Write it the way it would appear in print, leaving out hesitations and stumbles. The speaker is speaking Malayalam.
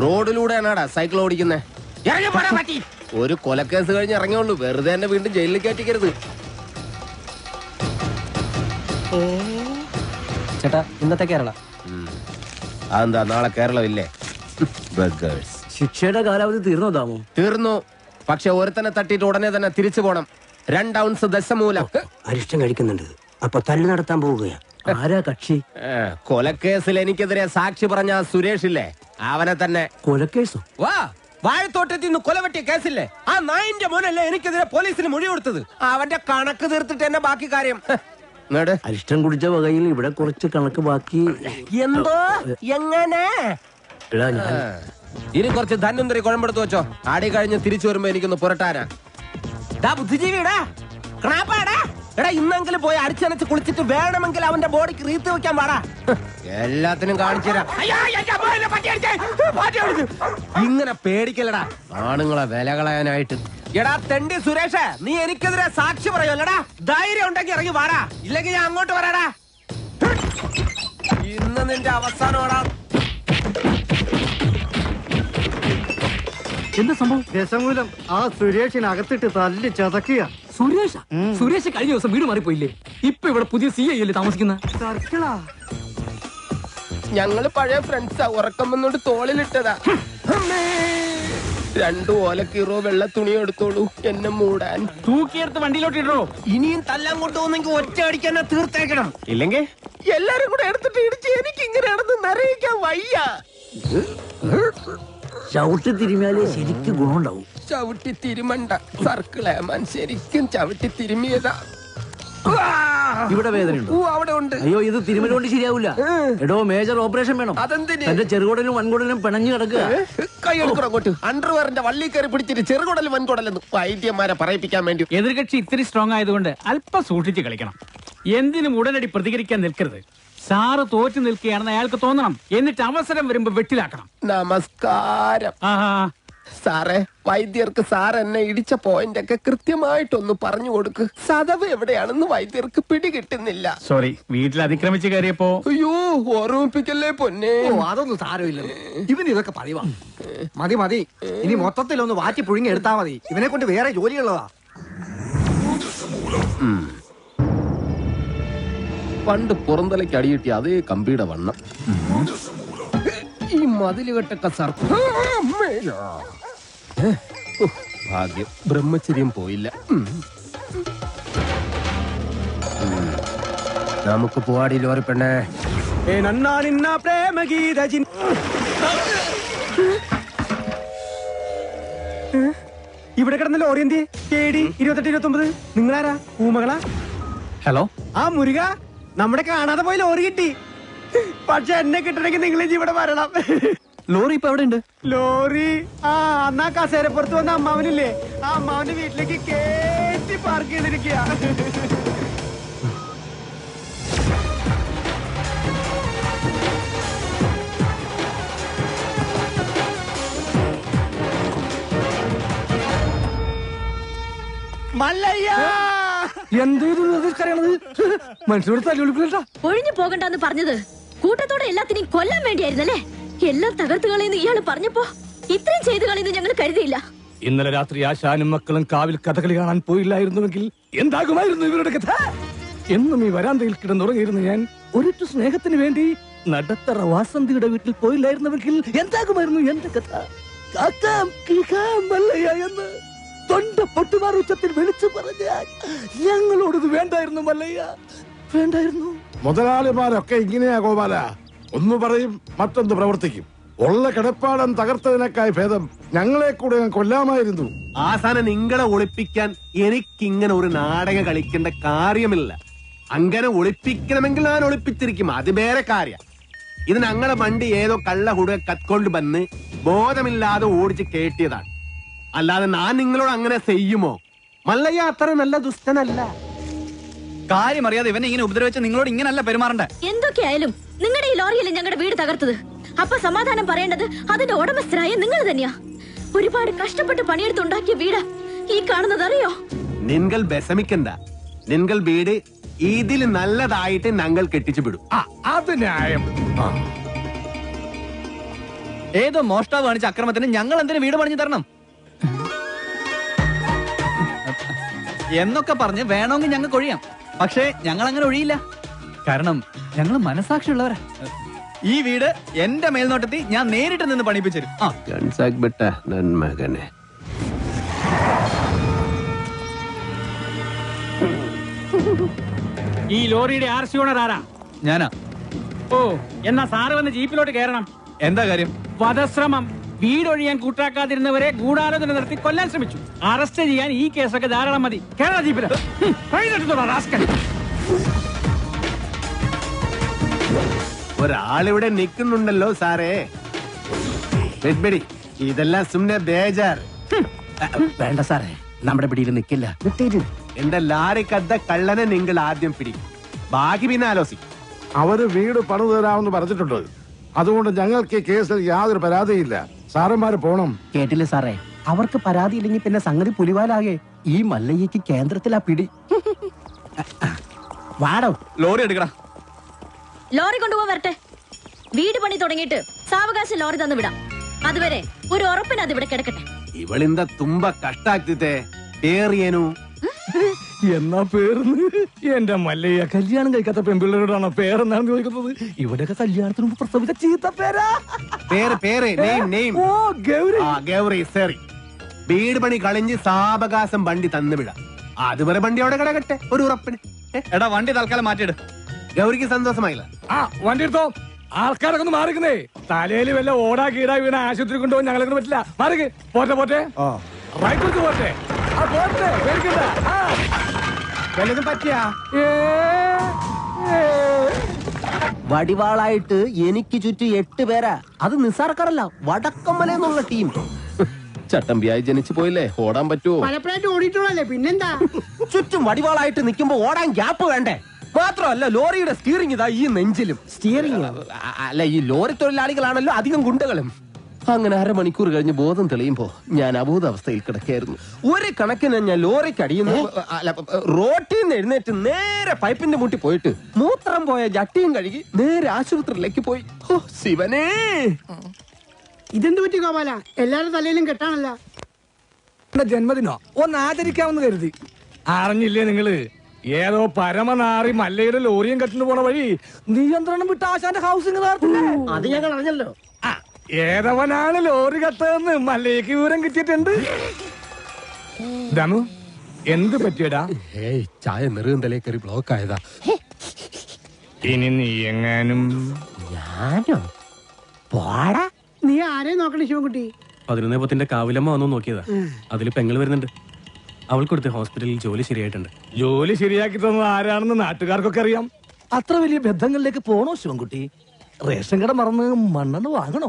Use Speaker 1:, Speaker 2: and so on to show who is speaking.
Speaker 1: റോഡിലൂടെയാണാടാ സൈക്കിൾ ഓടിക്കുന്നേ. ഒരു കൊലക്കേസ് കഴിഞ്ഞ് ഇറങ്ങിയുള്ളൂ, വെറുതെ എന്നെ വീണ്ടും ജയിലിൽ കയറ്റിക്കരുത്.
Speaker 2: ചേട്ടാ ഇന്നത്തെ കേരള
Speaker 1: അതെന്താ നാളെ കേരളം ഇല്ലേ?
Speaker 2: ശിക്ഷയുടെ കാലാവധി തീർന്നോ താമോ?
Speaker 1: തീർന്നു. പക്ഷെ ഒരുത്തനെ തട്ടിയിട്ട് ഉടനെ തന്നെ തിരിച്ചു പോണം. 2 ഔൺസ് ദശമൂലം.
Speaker 2: അരിഷ്ടം കഴിക്കുന്നുണ്ട്. അപ്പൊ തല്ലു നടത്താൻ പോവുകയാ. ആരാ കക്ഷി?
Speaker 1: കൊലക്കേസിൽ എനിക്കെതിരെ സാക്ഷി പറഞ്ഞ സുരേഷ് ഇല്ലേ, അവനെ തന്നെ.
Speaker 2: കൊലക്കേസോ?
Speaker 1: വാ, വാഴത്തോട്ടത്തിൽ നിന്ന് കൊലവെട്ടിയ കേസില്ലേ, ആ നായിന്റെ മോനല്ലേ എനിക്കെതിരെ പോലീസിന് മൊഴി കൊടുത്തത്. അവന്റെ കണക്ക് തീർത്തിട്ട് എന്നെ ബാക്കി കാര്യം.
Speaker 2: അരിഷ്ടം കുടിച്ച വകയിൽ ഇവിടെ കുറച്ച് കണക്ക് ബാക്കി.
Speaker 1: എന്തോ എങ്ങനെ? ഇനി കുറച്ച് ധന്വന്തരി കുഴമ്പെടുത്ത് വെച്ചോ. ആടി കഴിഞ്ഞ് തിരിച്ചു വരുമ്പോ എനിക്കൊന്ന് പുരട്ടാനാ. ബുദ്ധിജീവിടാ, എടാ ഇന്നെങ്കിലും പോയി അടിച്ചനച്ച് കുളിച്ചിട്ട് വേണമെങ്കിൽ അവന്റെ ബോഡിക്ക് റീത്ത് വെക്കാൻ പാടാ. എല്ലാത്തിനും കാണിച്ചു തരാം. ഇങ്ങനെ പേടിക്കലടാ ആണുങ്ങളെ വില കളയാനായിട്ട്. എടാ തെണ്ടി സുരേഷ്, നീ എനിക്കെതിരെ സാക്ഷി പറയുമല്ലടാ. ധൈര്യം ഉണ്ടെങ്കിൽ ഇറങ്ങി വാടാ, ഇല്ലെങ്കിൽ ഞാൻ അങ്ങോട്ട് വരാടാ. ഇന്ന് നിന്റെ അവസാനമാടാ.
Speaker 2: എന്താ സംഭവം?
Speaker 3: ദശമൂലം ആ സുരേഷിനകത്തിട്ട് തല്ലി ചതക്കുക.
Speaker 2: സുരേഷ് കഴിഞ്ഞ ദിവസം വീട് മാറിപ്പോയില്ലേ? ഇപ്പൊ ഇവിടെ പുതിയ CI അല്ലേ താമസിക്കുന്ന?
Speaker 3: സർക്കിളാ.
Speaker 1: ഞങ്ങള് പഴയ ഫ്രണ്ട്സാ. ഉറക്കം വന്നോണ്ട് തോളിലിട്ടതാ. 2 ഓലക്കീറോ വെള്ള തുണി എടുത്തോളൂ എന്നെ മൂടാൻ.
Speaker 2: തൂക്കിയെടുത്ത് വണ്ടിയിലോട്ട് ഇടോ.
Speaker 1: ഇനിയും തല്ലാൻ കൊണ്ടുപോകുന്നെങ്കിൽ ഒറ്റ അടിക്കാൻ തീർത്തേക്കണം. ഇല്ലെങ്കിൽ എല്ലാരും കൂടെ എടുത്തിട്ട് ഇടിച്ച് എനിക്ക് ഇങ്ങനെയാണെന്ന് നിറയിക്കാൻ വയ്യ.
Speaker 2: ചവിട്ടി തിരുമിയാലേ ശരിക്കും ഗുണമുണ്ടാവും.
Speaker 1: ചവിട്ടി തിരുമണ്ട സർക്കിളേമാൻ, ശരിക്കും ചവിട്ടി തിരുമിയതാ.
Speaker 2: ഇവിടെ വേദനയുണ്ടോ?
Speaker 1: അവിടെ ഉണ്ട്.
Speaker 2: അയ്യോ, ഇത് തിരുമല കൊണ്ട് ശരിയാവൂല. എടോ, മേജർ ഓപ്പറേഷൻ വേണം.
Speaker 1: അതെന്തിന്?
Speaker 2: എന്റെ ചെറുകുടലും വൻകുടലും പിണഞ്ഞു കിടക്കുക.
Speaker 1: കൈയെടുക്കണം അങ്ങോട്ട്. അണ്ടർവെയറിന്റെ വള്ളി കയറി പിടിച്ചിട്ട് ചെറുകുടലും വൻകുടലെന്ന് വൈദ്യന്മാരെ പറയിപ്പിക്കാൻ വേണ്ടി.
Speaker 4: എതിർകക്ഷി ഇത്തിരി സ്ട്രോങ് ആയതുകൊണ്ട് അല്പം സൂക്ഷിച്ച് കളിക്കണം. എന്തിനും ഉടനടി പ്രതികരിക്കാൻ നിൽക്കരുത്. സാറ് തോറ്റു നിൽക്കുകയാണെന്ന് അയാൾക്ക് തോന്നണം. എന്നിട്ട് അവസരം വരുമ്പോ വെട്ടിലാക്കണം.
Speaker 1: നമസ്കാരം സാറേ. വൈദ്യർക്ക് സാർ എന്നെ ഇടിച്ച പോയിന്റ് ഒക്കെ കൃത്യമായിട്ടൊന്ന് പറഞ്ഞു കൊടുക്ക്. സദവ് എവിടെയാണെന്ന് വൈദ്യർക്ക് പിടികിട്ടുന്നില്ല.
Speaker 4: സോറി, വീട്ടിൽ അതിക്രമിച്ച് കയറിയപ്പോ.
Speaker 1: അയ്യോ, ഓർമ്മിപ്പിക്കല്ലേ പൊന്നെ.
Speaker 3: അതൊന്നും സാരമില്ല. ഇവന് ഇതൊക്കെ പറയുവാ. മതി മതി, ഇനി മൊത്തത്തിലൊന്ന് വാറ്റി പുഴുങ്ങി എടുത്താ മതി. ഇവനെ കൊണ്ട് വേറെ ജോലിയുള്ളതാ.
Speaker 1: പണ്ട് പുറന്തലയ്ക്ക് അടിയിട്ടി അതേ കമ്പിയുടെ വണ്ണം. ഈ മതിലുകെട്ടൊക്കെ ഭാഗ്യം, ബ്രഹ്മചര്യം പോയില്ല. നമുക്ക് പോവാടി ലോറി പെണ്ണേ.
Speaker 3: ഇവിടെ കിടന്ന ലോറി എന്തി? KD 2829. നിങ്ങളാരാ? ഊമകളാ?
Speaker 4: ഹലോ,
Speaker 3: ആ മുരുക, നമ്മുടെ കാണാതെ പോയി ലോറി കിട്ടി. പക്ഷെ എന്നെ കിട്ടണമെങ്കിൽ നിങ്ങൾ ഇവിടെ വരണം.
Speaker 4: ലോറി ഇപ്പൊ എവിടെ ഉണ്ട്?
Speaker 3: ലോറി അന്നാ കസേരപ്പുറത്ത് വന്ന അമ്മാവനില്ലേ, ആ അമ്മാവന്റെ വീട്ടിലേക്ക് കേറ്റി പാർക്ക് ചെയ്തിരിക്കുക.
Speaker 2: മനുഷ്യരോട് തല്ലുവിളിക്കില്ല.
Speaker 5: ഒഴിഞ്ഞു പോകണ്ടെന്ന് പറഞ്ഞത് കൂട്ടത്തോടെ എല്ലാത്തിനെയും കൊല്ലാൻ വേണ്ടിയായിരുന്നല്ലേ? എല്ലാം തകർത്ത് കളയുന്ന ഇയാള് പറഞ്ഞപ്പോ ഇത്രയും ചെയ്തു കളയുന്നു ഞങ്ങൾ കരുതിയില്ല.
Speaker 4: ഇന്നലെ രാത്രി ആശാനും മക്കളും കാവിൽ കഥകളി കാണാൻ പോയില്ലായിരുന്നുവെങ്കിൽ എന്താകുമായിരുന്നു ഇവരുടെ കഥ? എന്നും ഈ വരാന്തയിൽ കിടന്നുറങ്ങിയിരുന്നു ഞാൻ. ഒരിറ്റു സ്നേഹത്തിന് വേണ്ടി നടത്തറ വാസന്തിയുടെ വീട്ടിൽ പോയില്ലായിരുന്നുവെങ്കിൽ എന്താകുമായിരുന്നു എന്റെ കഥ? കാക്കാം കിളിക്കാം മല്ലയ്യ എന്ന് തൊണ്ട പൊട്ടുമാർ ഉച്ചത്തിൽ വിളിച്ചു പറഞ്ഞാൽ ഞങ്ങളോടത് വേണ്ടായിരുന്നു മല്ലയ്യ, വേണ്ടായിരുന്നു.
Speaker 6: മുതലാളിമാരൊക്കെ ഇങ്ങനെയാ ഗോപാല. ഒന്ന് പറയും മറ്റൊന്ന് പ്രവർത്തിക്കും. ഉള്ള കിടപ്പാടം തകർത്തതിനേക്കായി ഭേദം ഞങ്ങളെ കൂടെ കൊല്ലാമായിരുന്നു.
Speaker 7: ആസാനം നിങ്ങളെ ഒളിപ്പിക്കാൻ എനിക്കിങ്ങനെ ഒരു നാടകം കളിക്കേണ്ട കാര്യമില്ല. അങ്ങനെ ഒളിപ്പിക്കണമെങ്കിൽ ഞാൻ ഒളിപ്പിച്ചിരിക്കും, അത് വേറെ കാര്യം. ഇത് ഞങ്ങളെ വണ്ടി ഏതോ കള്ള ഹുടുക കത്കൊണ്ട് വന്ന് ബോധമില്ലാതെ ഓടിച്ച് കേട്ടിയതാണ്. അല്ലാതെ ഞാൻ നിങ്ങളോട് അങ്ങനെ ചെയ്യുമോ? മല്ലയ്യ അത്ര നല്ല ദുഷ്ടനല്ല.
Speaker 8: കാര്യം അറിയാതെ ഇവനെ ഇങ്ങനെ ഉപദ്രവിച്ച് നിങ്ങളോട് ഇങ്ങനല്ല പെരുമാറണ്ട.
Speaker 5: എന്തൊക്കെയായാലും നിങ്ങളുടെ ഈ ലോറിയല്ലേ ഞങ്ങളുടെ വീട് തകർത്തത്. അപ്പൊ സമാധാനം പറയേണ്ടത് അതിന്റെ ഉടമസ്ഥരായ നിങ്ങൾ തന്നെയാ. ഒരുപാട് കഷ്ടപ്പെട്ട് പണിയെടുത്തുണ്ടാക്കിയ വീട് ഈ കാണുന്നത് അറിയോ?
Speaker 7: നിങ്ങൾ വിഷമിക്കണ്ട. നിങ്ങൾ വീട് ഇതിൽ നല്ലതായിട്ട് ഞങ്ങൾ കെട്ടിച്ചു വിടും.
Speaker 6: അത് ന്യായം.
Speaker 8: ഏതോ മോഷ്ടാവ് കാണിച്ച അക്രമത്തിന് ഞങ്ങൾ എന്തിനു വീട് പണിഞ്ഞു തരണം എന്നൊക്കെ പറഞ്ഞ് വേണമെങ്കിൽ ഞങ്ങൾക്ക് ഒഴിയാം. പക്ഷേ ഞങ്ങൾ അങ്ങനെ ഒഴിയില്ല. കാരണം ഞങ്ങൾ മനസാക്ഷിയുള്ളവരാ. ഈ വീട് എന്റെ മേൽനോട്ടത്തിൽ ഞാൻ നേരിട്ട് നിന്ന് പണിപ്പിച്ചു
Speaker 7: മകനെ.
Speaker 2: ഈ ലോറിയുടെ RC ഓണർ ആരാ?
Speaker 8: ഞാനാ.
Speaker 2: ഓ, എന്നാ സാറ് വന്ന് ജീപ്പിലോട്ട് കയറണം.
Speaker 8: എന്താ കാര്യം?
Speaker 2: വധശ്രമം. വീടൊഴിയാൻ കൂട്ടാക്കാതിരുന്നവരെ ഗൂഢാലോചന നടത്തി കൊല്ലാൻ ശ്രമിച്ചു. അറസ്റ്റ് ചെയ്യാൻ ഈ കേസൊക്കെ ധാരാളം മതി. കേരള ജീപ്പില്
Speaker 7: ഒരാളിവിടെ നിൽക്കുന്നുണ്ടല്ലോ സാറേ. വെഡ്ബെടി, ഇതെല്ലാം സുമ്നെ ബേജാർ.
Speaker 1: വേണ്ട സാറേ, നമ്മുടെ പിടിയിൽ നിൽക്കില്ല.
Speaker 7: എന്റെ ലാറിക്കദ്ദ കള്ളനെ നിങ്ങൾ ആദ്യം പിടിക്കും, ബാക്കി പിന്നെ ആലോചിക്കും.
Speaker 6: അവര് വീട് പണിതു തരാമെന്ന് പറഞ്ഞിട്ടുണ്ട്. അതുകൊണ്ട് ഞങ്ങൾക്ക് ഈ കേസിൽ യാതൊരു പരാതിയില്ല. സാറന്മാര് പോണം.
Speaker 1: കേട്ടില്ലേ സാറേ, അവർക്ക് പരാതിയില്ലെങ്കിൽ പിന്നെ സംഗതി പുലിവാലാകെ. ഈ മല്ലയ്യക്ക് കേന്ദ്രത്തിലാ പിടി. വാടോ.
Speaker 8: ലോറി എടുക്കടാ.
Speaker 5: ലോറി കൊണ്ടുപോകാൻ വരട്ടെ. വീട് പണി തുടങ്ങിയിട്ട് സാവകാശം ലോറി തന്നു വിടാം. അതുവരെ ഒരു ഉറപ്പിന് അത് ഇവിടെ കിടക്കട്ടെ.
Speaker 7: ഇവളിന്ത തുമ്പ കഷ്ടാക്കിത്തെ പേറിയേനു.
Speaker 4: എന്നാ പേർന്ന് എന്റെ മല്ലയ്യ കല്യാണം കഴിക്കാത്ത പെൺപിള്ളേരോടാണോ പേരെന്നാണ് ചോദിക്കുന്നത്? ഇവിടെയൊക്കെ കല്യാണത്തിന് മുമ്പ് പ്രസവിച്ച ചീത്ത പേരാ.
Speaker 7: പേര് നെയിം.
Speaker 4: ഓ, ഗൗരി.
Speaker 7: ഗൗരി സേറി. വീട് പണി കളിഞ്ഞ് സാവകാശം വണ്ടി തന്നു വിടാം. അതുവരെ വണ്ടി അവിടെ കിടക്കട്ടെ ഒരു ഉറപ്പിന്.
Speaker 8: എടാ വണ്ടി തൽക്കാലം മാറ്റിയിട്.
Speaker 7: ഗൗരിക്ക് സന്തോഷമായില്ല.
Speaker 4: വണ്ടി എടുത്തോ. ആൾക്കാരൊക്കെ ഒന്ന് മാറിക്കുന്നേ. തലയിൽ വല്ല ഓടാ കീടാ വീണ ആശുപത്രി കൊണ്ടുപോകാൻ ഞങ്ങളെ പറ്റില്ല. മാറിക്ക്. പോട്ടെ റൈറ്റ് പോട്ടെ. പേടിക്കണ്ട.
Speaker 1: വല്ലതും പറ്റിയാ? വടിവാളായിട്ട് എനിക്ക് ചുറ്റും 8 പേരാ. അത് നിസ്സാർക്കാരല്ല, വടക്കമ്മലെന്നുള്ള ടീം. ചട്ടമ്പിയായി ജനിച്ചു പോയില്ലേ, ഓടാൻ പറ്റുമോ?
Speaker 3: പലപ്പോഴായിട്ട് ഓടിയിട്ടുള്ളല്ലേ, പിന്നെന്താ?
Speaker 1: ചുറ്റും വടിവാളായിട്ട് നിൽക്കുമ്പോ ഓടാൻ ഗ്യാപ്പ് വേണ്ടേ? മാത്രമല്ല, ലോറിയുടെ സ്റ്റിയറിംഗ് ഇതാ ഈ നെഞ്ചിലും. സ്റ്റിയറിംഗ് അല്ല, ഈ ലോറി തൊഴിലാളികളാണല്ലോ അധികം ഗുണ്ടകളും. അങ്ങനെ അരമണിക്കൂർ കഴിഞ്ഞ് ബോധം തെളിയുമ്പോ ഞാൻ അബോധാവസ്ഥയിൽ കിടക്കായിരുന്നു. ഒരു കണക്കിന് ഞാൻ ലോറിക്ക് അടിയുന്നു. റോട്ടിൽ നിന്ന് എഴുന്നേറ്റ് നേരെ പൈപ്പിന്റെ മുട്ടി പോയിട്ട് മൂത്രം പോയ ജട്ടിയും കഴുകി നേരെ ആശുപത്രിയിലേക്ക് പോയി. ഓ ശിവനേ,
Speaker 3: ഇതെന്ത് പറ്റി ഗോപാല? എല്ലാരും തലയിലും കെട്ടാണല്ല.
Speaker 4: ജന്മദിനോ ഒന്ന് ആചരിക്കാമെന്ന് കരുതി. അറിഞ്ഞില്ലേ നിങ്ങള്? ഏതോ പരമനാറി മല്ലയുടെ ലോറിയും കെട്ടിന് പോണ വഴി നിയന്ത്രണം വിട്ട ആശാന്റെ ഹൗസിംഗ് നടത്തില്ലേ?
Speaker 3: അത് ഞങ്ങൾ അറിഞ്ഞല്ലോ.
Speaker 4: ഏതവനാണ് ലോറി കത്തതെന്ന് മല്ലയ്ക്ക് വിവരം കിട്ടിയിട്ടുണ്ട്. ദമു, എന്ത് പറ്റിയടാ?
Speaker 1: ചായ നെറുകന്തലേ കയറി ബ്ലോക്ക് ആയതാ.
Speaker 4: ഇനി നീ എങ്ങാനും.
Speaker 1: ഞാനോ? പോടാ.
Speaker 3: നീ ആരെയും നോക്കണേ ശിവൻകുട്ടി?
Speaker 9: 11 കാവിലമ്മ വന്നു നോക്കിയതാ. അതിൽ പെങ്ങൾ വരുന്നുണ്ട്. അവൾക്കൊടുത്ത് ഹോസ്പിറ്റലിൽ ജോലി ശരിയായിട്ടുണ്ട്.
Speaker 4: ജോലി ശരിയാക്കി തന്നത് ആരാണെന്ന് നാട്ടുകാർക്കൊക്കെ അറിയാം. അത്ര വലിയ ബന്ധങ്ങളിലേക്ക് പോണോ ശിവൻകുട്ടി? റേഷൻ കട മറന്ന് മണ്ണെണ്ണ വാങ്ങണോ?